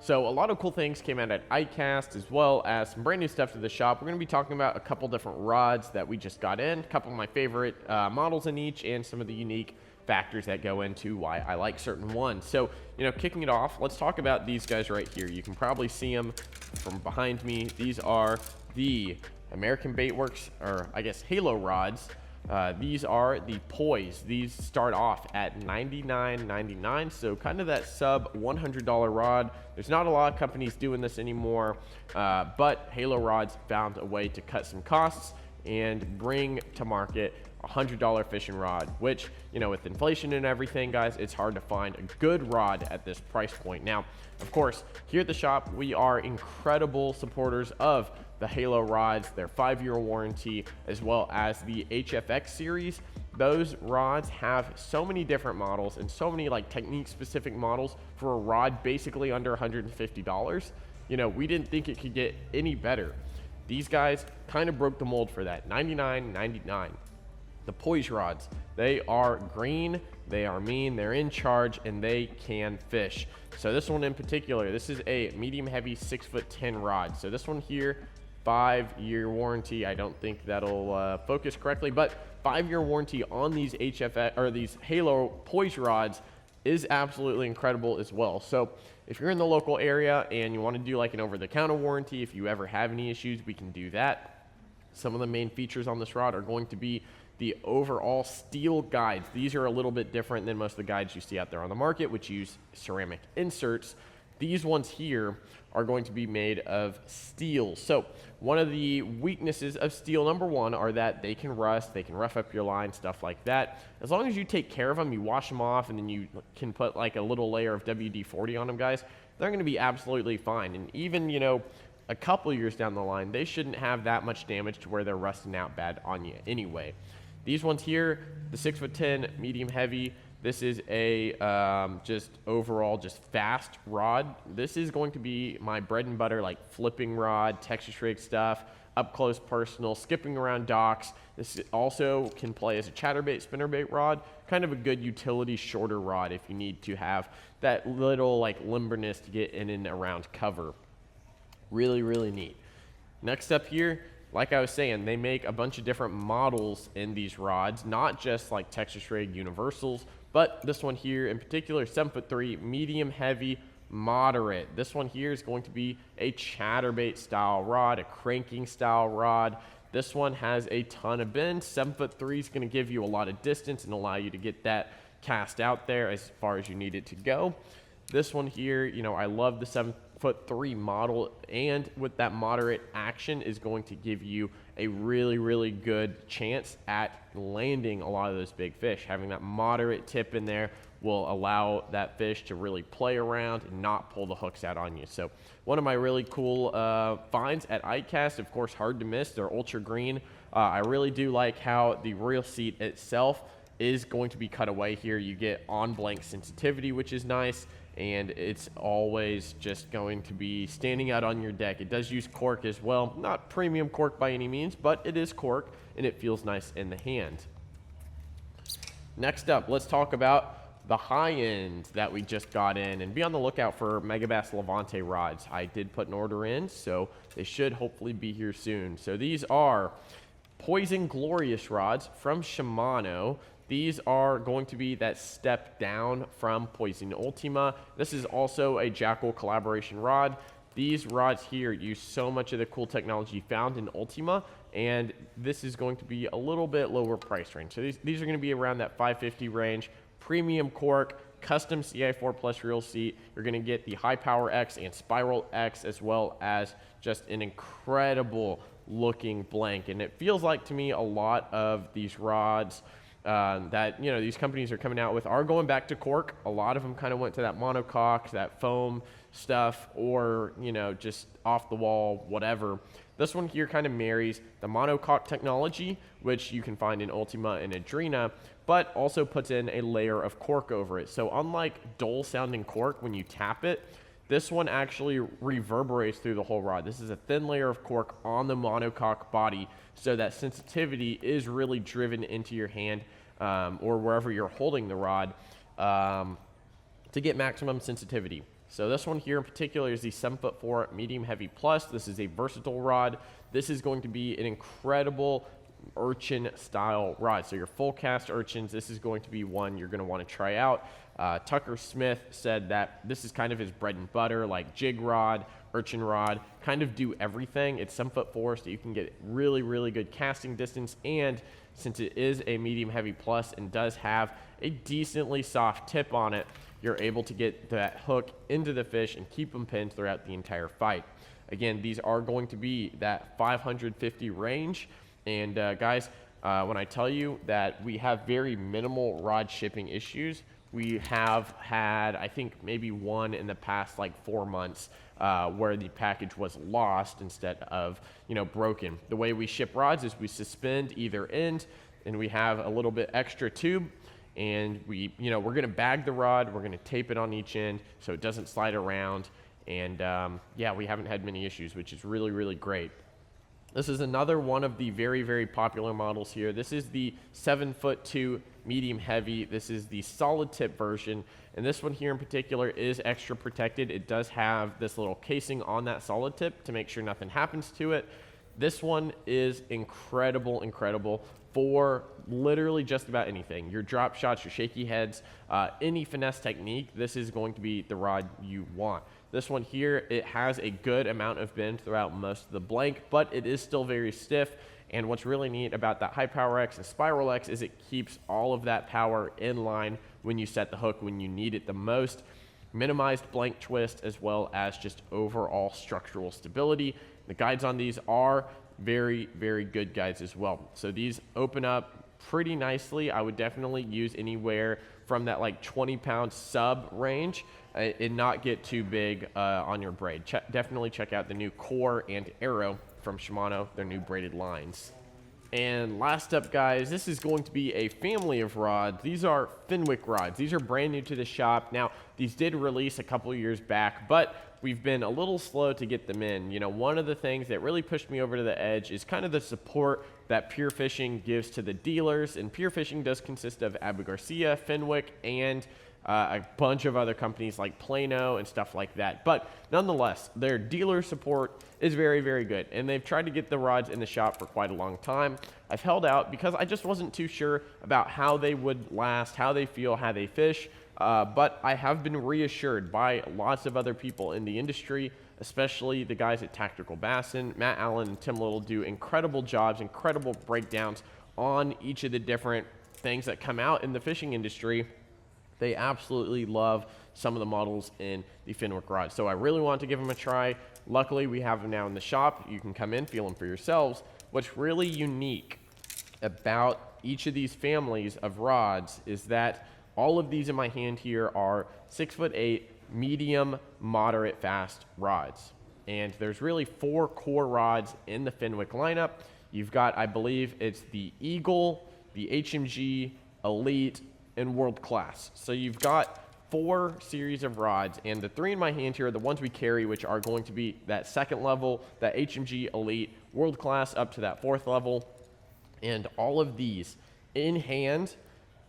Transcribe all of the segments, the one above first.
So a lot of cool things came out at weCAST, as well as some brand new stuff to the shop. We're going to be talking about a couple different rods that we just got in, a couple of my favorite models in each, and some of the unique factors that go into why I like certain ones. So, kicking it off, let's talk about these guys right here. You can probably see them from behind me. These are the American Baitworks, or I guess Halo rods. These are the Poise. These start off at $99.99, so kind of that sub $100 rod. There's not a lot of companies doing this anymore, but Halo Rods found a way to cut some costs and bring to market a $100 fishing rod, which, with inflation and everything, guys, it's hard to find a good rod at this price point. Now, of course, here at the shop, we are incredible supporters of the Halo rods, their 5-year warranty, as well as the HFX series. Those rods have so many different models and so many technique specific models for a rod basically under $150. We didn't think it could get any better. These guys kind of broke the mold for that. $99.99. The Poise rods, they are green, they are mean, they're in charge, and they can fish. So this one in particular, this is a medium heavy 6'10" rod. So this one here, 5-year warranty. I don't think that'll focus correctly, but 5-year warranty on these HFX or these Halo Poise rods is absolutely incredible as well. So if you're in the local area and you want to do an over-the-counter warranty, if you ever have any issues, we can do that. Some of the main features on this rod are going to be the overall steel guides. These are a little bit different than most of the guides you see out there on the market, which use ceramic inserts. These ones here are going to be made of steel. So one of the weaknesses of steel, number one, are that they can rust, they can rough up your line, stuff like that. As long as you take care of them, you wash them off, and then you can put a little layer of WD-40 on them, guys, they're gonna be absolutely fine. And even, a couple years down the line, they shouldn't have that much damage to where they're rusting out bad on you anyway. These ones here, the 6'10", medium heavy, this is a just fast rod. This is going to be my bread and butter, flipping rod, Texas rig stuff, up close personal, skipping around docks. This also can play as a chatterbait, spinnerbait rod, kind of a good utility shorter rod if you need to have that little limberness to get in and around cover. Really, really neat. Next up here, like I was saying, they make a bunch of different models in these rods, not just Texas rig universals, but this one here in particular, 7'3", medium heavy, moderate. This one here is going to be a chatterbait style rod, a cranking style rod. This one has a ton of bend. 7'3" is going to give you a lot of distance and allow you to get that cast out there as far as you need it to go. This one here, I love the 7'3" model, and with that moderate action is going to give you a really, really good chance at landing a lot of those big fish. Having that moderate tip in there will allow that fish to really play around and not pull the hooks out on you. So one of my really cool finds at weCAST, of course, hard to miss. They're ultra green. I really do like how the reel seat itself is going to be cut away here. You get on blank sensitivity, which is nice, and it's always just going to be standing out on your deck. It does use cork as well, not premium cork by any means, but it is cork and it feels nice in the hand. Next up, let's talk about the high end that we just got in, and be on the lookout for Megabass Levante rods. I did put an order in, so they should hopefully be here soon. So these are Poise Glorious rods from Shimano. These are going to be that step down from Poise Ultima. This is also a Jackal collaboration rod. These rods here use so much of the cool technology found in Ultima, and this is going to be a little bit lower price range. So these are going to be around that $550 range. Premium cork, custom CI4 Plus reel seat. You're going to get the High Power X and Spiral X, as well as just an incredible looking blank. And it feels like to me a lot of these rods that these companies are coming out with are going back to cork. A lot of them kind of went to that monocoque, that foam stuff, or just off the wall, whatever. This one here kind of marries the monocoque technology, which you can find in Ultima and Adrena, but also puts in a layer of cork over it. So unlike dull sounding cork when you tap it, this one actually reverberates through the whole rod. This is a thin layer of cork on the monocoque body, so that sensitivity is really driven into your hand or wherever you're holding the rod to get maximum sensitivity. So this one here in particular is the 7'4" medium heavy plus. This is a versatile rod. This is going to be an incredible urchin style rod. So your full cast urchins, this is going to be one you're going to want to try out. Tucker Smith said that this is kind of his bread and butter, like jig rod, urchin rod, kind of do everything. It's 7'4", so you can get really, really good casting distance. And since it is a medium heavy plus and does have a decently soft tip on it, you're able to get that hook into the fish and keep them pinned throughout the entire fight. Again, these are going to be that 550 range. And guys, when I tell you that we have very minimal rod shipping issues, we have had, I think, maybe one in the past like 4 months where the package was lost instead of, broken. The way we ship rods is we suspend either end, and we have a little bit extra tube, and we're going to bag the rod, we're going to tape it on each end so it doesn't slide around. And yeah, we haven't had many issues, which is really, really great. This is another one of the very, very popular models here. This is the 7'2" medium heavy. This is the solid tip version. And this one here in particular is extra protected. It does have this little casing on that solid tip to make sure nothing happens to it. This one is incredible, incredible for literally just about anything. Your drop shots, your shaky heads, any finesse technique, this is going to be the rod you want. This one here, it has a good amount of bend throughout most of the blank, but it is still very stiff. And what's really neat about that High Power X and Spiral X is it keeps all of that power in line when you set the hook when you need it the most. Minimized blank twist as well as just overall structural stability. The guides on these are very, very good guides as well. So these open up pretty nicely. I would definitely use anywhere from that like 20-pound sub range and not get too big on your braid. Definitely check out the new Core and Arrow from Shimano, their new braided lines. And last up, guys, this is going to be a family of rods. These are Fenwick rods. These are brand new to the shop. Now, these did release a couple years back, but we've been a little slow to get them in. One of the things that really pushed me over to the edge is kind of the support that Pure Fishing gives to the dealers. And Pure Fishing does consist of Abu Garcia, Fenwick, and a bunch of other companies like Plano and stuff like that. But nonetheless, their dealer support is very, very good. And they've tried to get the rods in the shop for quite a long time. I've held out because I just wasn't too sure about how they would last, how they feel, how they fish. But I have been reassured by lots of other people in the industry, especially the guys at Tactical Bassin. Matt Allen and Tim Little do incredible jobs, incredible breakdowns on each of the different things that come out in the fishing industry. They absolutely love some of the models in the Fenwick rods. So I really want to give them a try. Luckily, we have them now in the shop. You can come in, feel them for yourselves. What's really unique about each of these families of rods is that all of these in my hand here are 6'8" medium, moderate, fast rods. And there's really 4 core rods in the Fenwick lineup. You've got, I believe it's the Eagle, the HMG, Elite, and World Class. So you've got 4 series of rods, and the 3 in my hand here are the ones we carry, which are going to be that 2nd level, that HMG Elite, World Class up to that 4th level. And all of these in hand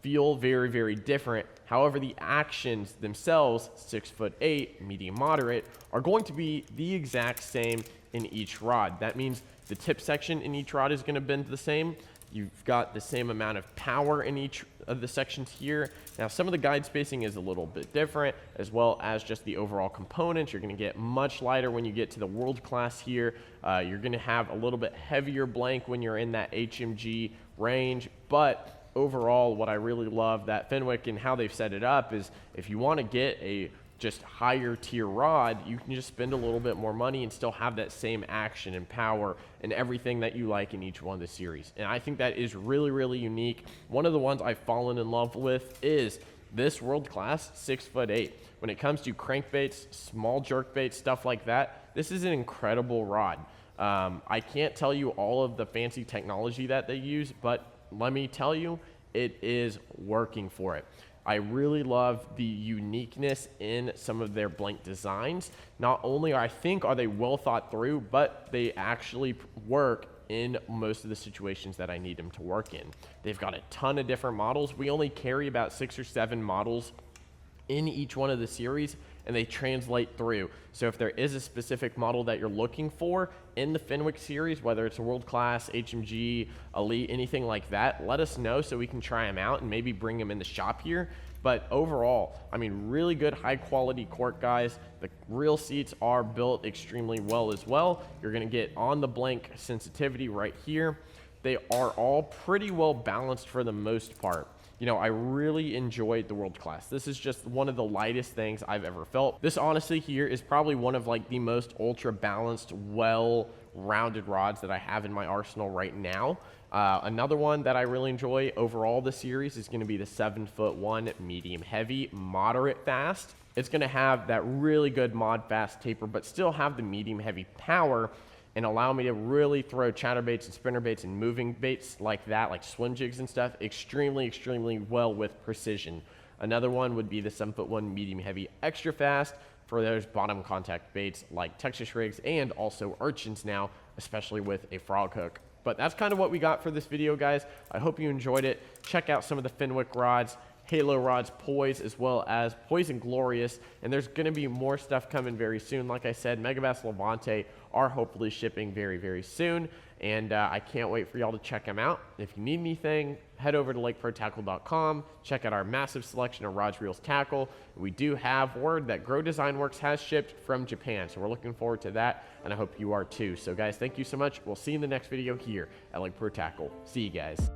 feel very, very different. However, the actions themselves, 6'8", medium, moderate, are going to be the exact same in each rod. That means the tip section in each rod is going to bend the same. You've got the same amount of power in each of the sections here. Now, some of the guide spacing is a little bit different, as well as just the overall components. You're going to get much lighter when you get to the World Class here. You're going to have a little bit heavier blank when you're in that HMG range. But overall, what I really love that Fenwick and how they've set it up is if you want to get a just higher tier rod, you can just spend a little bit more money and still have that same action and power and everything that you like in each one of the series. And I think that is really, really unique. One of the ones I've fallen in love with is this World Class 6'8". When it comes to crankbaits, small jerkbaits, stuff like that, this is an incredible rod. I can't tell you all of the fancy technology that they use, but let me tell you, it is working for it. I really love the uniqueness in some of their blank designs. Not only are they well thought through, but they actually work in most of the situations that I need them to work in. They've got a ton of different models. We only carry about 6 or 7 models in each one of the series, and they translate through. So if there is a specific model that you're looking for in the Fenwick series, whether it's a World Class, HMG, Elite, anything like that, let us know so we can try them out and maybe bring them in the shop here. But overall, I mean, really good high quality cork, guys. The real seats are built extremely well as well. You're gonna get on the blank sensitivity right here. They are all pretty well balanced for the most part. You know, I really enjoyed the World Class. This is just one of the lightest things I've ever felt. This honestly here is probably one of like the most ultra balanced, well-rounded rods that I have in my arsenal right now. Another one that I really enjoy overall the series is going to be the 7'1" medium heavy moderate fast. It's going to have that really good mod fast taper, but still have the medium heavy power and allow me to really throw chatterbaits and spinnerbaits and moving baits like that, like swim jigs and stuff, extremely well with precision. Another one would be the 7'1" medium heavy extra fast for those bottom contact baits like Texas rigs and also urchins now, especially with a frog hook. But that's kind of what we got for this video, guys. I hope you enjoyed it. Check out some of the Fenwick rods, Halo rods, Poise, as well as Poise and Glorious. And there's going to be more stuff coming very soon. Like I said, Megabass Levante are hopefully shipping very soon. And I can't wait for y'all to check them out. If you need anything, head over to lakeprotackle.com. Check out our massive selection of rods, reels, tackle. We do have word that Grow Design Works has shipped from Japan. So we're looking forward to that. And I hope you are too. So guys, thank you so much. We'll see you in the next video here at Lake Pro Tackle. See you guys.